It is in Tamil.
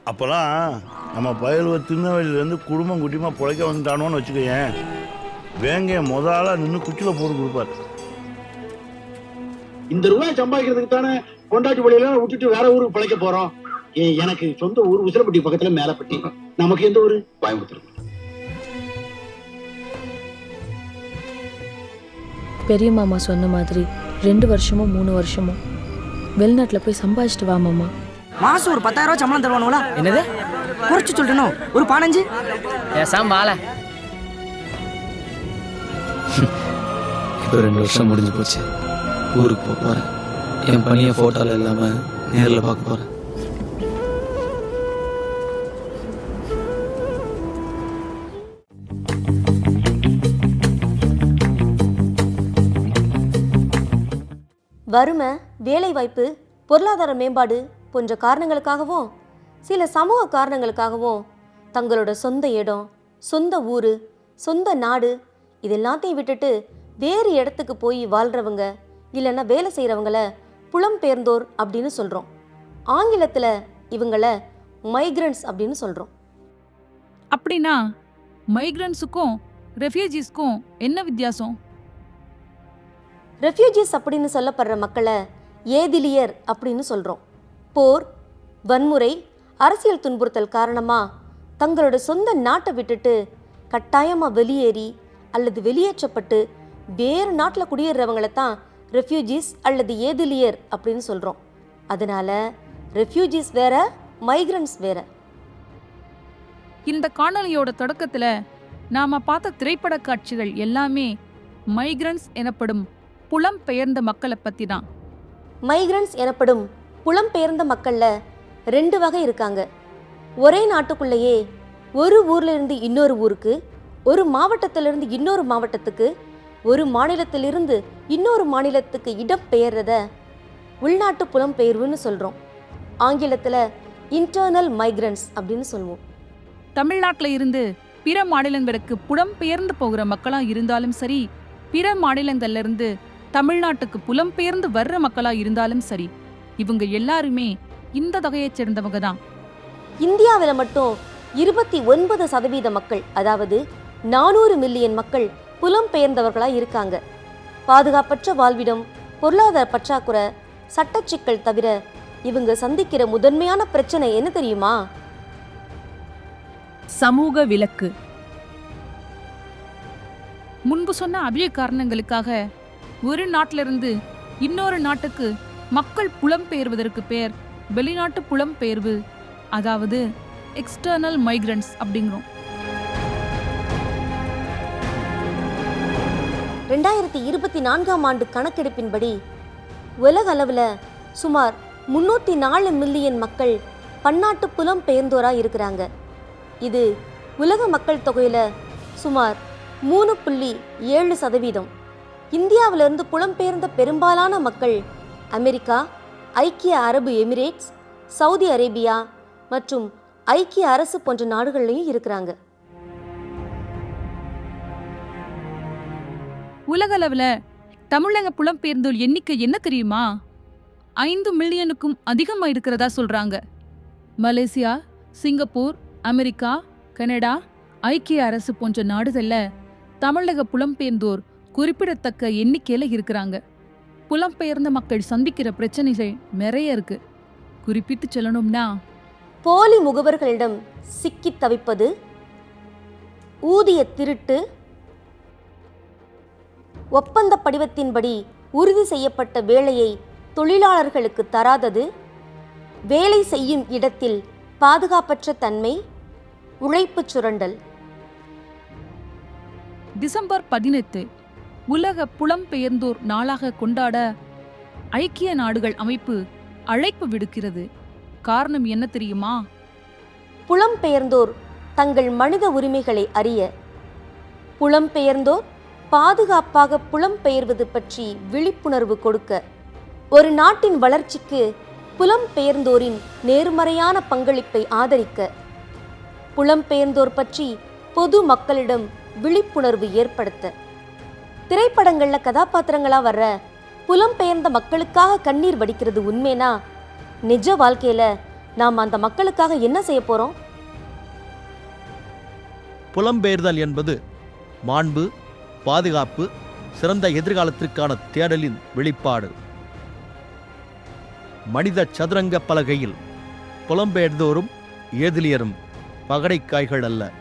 அப்போல்லாம் நம்ம பயலுவ திருநெல்வேலியிலேருந்து குடும்பம் குட்டியமாக பிழைக்க வந்துட்டானோன்னு வச்சுக்கோயேன், வேங்கைய முதல்ல நின்று குச்சியில் போட்டு கொடுப்பார். இந்த ரூபாய் சம்பாதிக்கிறதுக்கு தானே கொண்டாட்டி வழியில விட்டுட்டு வேற ஊருக்கு பிழைக்க போறோம். எனக்கு சொந்த ஊர் உசிலப்பட்டி பக்கத்துல மேலப்பட்டி. நமக்கு எந்த ஊரு? கோயம்புத்தூர். பெரிய மாமா சொன்ன மாதிரி 2 வருஷமோ 3 வருஷமோ வெளிநாட்டில் போய் சம்பாதிச்சிட்டு வா மாமா. மாசம் ஒரு 10,000 ரூபாய் சம்பளம் தருவானுங்களா? என்னது குறைச்சு சொல்லிட்டணும்? ஒரு 15 பேசாம வாழ. இப்போ 2 வருஷம் முடிஞ்சு போச்சு. ஊருக்கு போக போகிறேன். என் பணியை ஃபோட்டோவில் இல்லாமல் நேரில் பார்க்க போகிறேன். வறுமை, வேலைவாய்ப்பு, பொருளாதார மேம்பாடு போன்ற காரணங்களுக்காகவும் சில சமூக காரணங்களுக்காகவும் தங்களோட சொந்த இடம், சொந்த ஊர், சொந்த நாடு இதெல்லாத்தையும் விட்டுட்டு வேறு இடத்துக்கு போய் வாழ்கிறவங்க இல்லைன்னா வேலை செய்கிறவங்கள புலம்பெயர்ந்தோர் அப்படின்னு சொல்கிறோம். ஆங்கிலத்தில் இவங்கள மைக்ரண்ட்ஸ் அப்படின்னு சொல்கிறோம். அப்படின்னா மைக்ரண்ட்ஸுக்கும் ரெஃப்யூஜிஸ்க்கும் என்ன வித்தியாசம்? ரெஃப்யூஜிஸ் அப்படின்னு சொல்லப்படுற மக்களை ஏதிலியர் அப்படின்னு சொல்கிறோம். போர், வன்முறை, அரசியல் துன்புறுத்தல் காரணமாக தங்களோட சொந்த நாட்டை விட்டுட்டு கட்டாயமாக வெளியேறி அல்லது வெளியேற்றப்பட்டு வேறு நாட்டில் குடியேறவங்களை தான் ரெஃப்யூஜிஸ் அல்லது ஏதிலியர் அப்படின்னு சொல்கிறோம். அதனால் ரெஃப்யூஜிஸ் வேற, மைக்ரண்ட்ஸ் வேற. இந்த காணொலியோட தொடக்கத்தில் நாம் பார்த்த திரைப்பட காட்சிகள் எல்லாமே மைக்ரண்ட்ஸ் எனப்படும் புலம்பெயர்ந்த மக்களை பற்றி தான். மைக்ரண்ட்ஸ் எனப்படும் புலம்பெயர்ந்த மக்களில் 2 வகை இருக்காங்க. ஒரே நாட்டுக்குள்ளேயே ஒரு ஊரில் இருந்து இன்னொரு ஊருக்கு, ஒரு மாவட்டத்திலிருந்து இன்னொரு மாவட்டத்துக்கு, ஒரு மாநிலத்திலிருந்து இன்னொரு மாநிலத்துக்கு இடம் பெயர்றத உள்நாட்டு புலம்பெயர்வுன்னு சொல்கிறோம். ஆங்கிலத்தில் இன்டர்னல் மைக்ரண்ட்ஸ் அப்படின்னு சொல்லுவோம். தமிழ்நாட்டில் இருந்து பிற மாநிலங்களுக்கு புலம்பெயர்ந்து போகிற மக்களாக இருந்தாலும் சரி, பிற மாநிலங்கள்ல இருந்து தமிழ்நாட்டுக்கு புலம்பெயர்ந்து வர்ற மக்களாக இருந்தாலும் சரி, இவங்க எல்லாருமே இந்த வகையைச் சேர்ந்தவங்க தான். இந்தியாவில் மட்டும் 29% மக்கள், அதாவது 400 மில்லியன் மக்கள் புலம்பெயர்ந்தவர்களாக இருக்காங்க. பாதுகாப்பற்ற வாழ்விடம், பொருளாதார பற்றாக்குறை, சட்டச்சிக்கல் தவிர இவங்க சந்திக்கிற முதன்மையான பிரச்சனை என்ன தெரியுமா? சமூக விலக்கு. முன்பு சொன்ன அபிய காரணங்களுக்காக ஒரு நாட்டிலிருந்து இன்னொரு நாட்டுக்கு மக்கள் புலம்பெயர்வதற்கு பேர் வெளிநாட்டு புலம்பெயர்வு, அதாவது எக்ஸ்டர்னல் மைக்ரண்ட்ஸ் அப்படிங்கிறோம். 2024ஆம் ஆண்டு கணக்கெடுப்பின்படி உலக அளவில் சுமார் 304 மில்லியன் மக்கள் பன்னாட்டு புலம்பெயர்ந்தோராக இருக்கிறாங்க. இது உலக மக்கள் தொகையில் சுமார் 3.7%. இந்தியாவிலிருந்து புலம்பெயர்ந்த பெரும்பாலான மக்கள் அமெரிக்கா, ஐக்கிய அரபு எமிரேட்ஸ், சவுதி அரேபியா மற்றும் ஐக்கிய அரசு போன்ற நாடுகள்லையும் இருக்கிறாங்க. உலக அளவில் தமிழக புலம்பெயர்ந்தோர் எண்ணிக்கை என்ன தெரியுமா? 5 மில்லியனுக்கும் அதிகமாக இருக்கிறதா சொல்றாங்க. மலேசியா, சிங்கப்பூர், அமெரிக்கா, கனடா, ஐக்கிய அரசு போன்ற நாடுகளில் தமிழக புலம்பெயர்ந்தோர் குறிப்பிடத்தக்க எண்ணிக்கையில் இருக்கிறாங்க. புலம்பெயர்ந்த மக்கள் சந்திக்கிற பிரச்சனைகள் நிறைய இருக்கு. குறிப்பிட்டு சொல்லணும்னா, போலி முகவர்களிடம் சிக்கி தவிப்பது, ஊதிய திருட்டு, ஒப்பந்த படிவத்தின்படி உறுதி செய்யப்பட்ட வேலையை தொழிலாளர்களுக்கு தராதது, வேலை செய்யும் இடத்தில் பாதுகாப்பற்ற தன்மை, உழைப்பு சுரண்டல். டிசம்பர் 18 உலக புலம்பெயர்ந்தோர் நாளாக கொண்டாட ஐக்கிய நாடுகள் அமைப்பு அழைப்பு விடுக்கிறது. காரணம் என்ன தெரியுமா? புலம்பெயர்ந்தோர் தங்கள் மனித உரிமைகளை அறிய, புலம்பெயர்ந்தோர் பாதுகாப்பாக புலம்பெயர்வது பற்றி விழிப்புணர்வு கொடுக்க, ஒரு நாட்டின் வளர்ச்சிக்கு புலம்பெயர்ந்தோரின் நேர்மறையான பங்களிப்பை ஆதரிக்க, புலம்பெயர்ந்தோர் பற்றி பொது மக்களிடம் விழிப்புணர்வு ஏற்படுத்த. திரைப்படங்கள்ல கதாபாத்திரங்களா வர்ற புலம்பெயர்ந்த மக்களுக்காக கண்ணீர் வடிக்கிறது உண்மைனா, நிஜ வாழ்க்கையில நாம் அந்த மக்களுக்காக என்ன செய்ய போறோம்? புலம்பெயர்தல் என்பது மாண்பு, பாதுகாப்பு, சிறந்த எதிர்காலத்திற்கான தேடலின் வெளிப்பாடு. மனித சதுரங்க பலகையில் புலம்பெயர்ந்தோரும் ஏதிலியரும் பகடைக்காய்கள் அல்ல.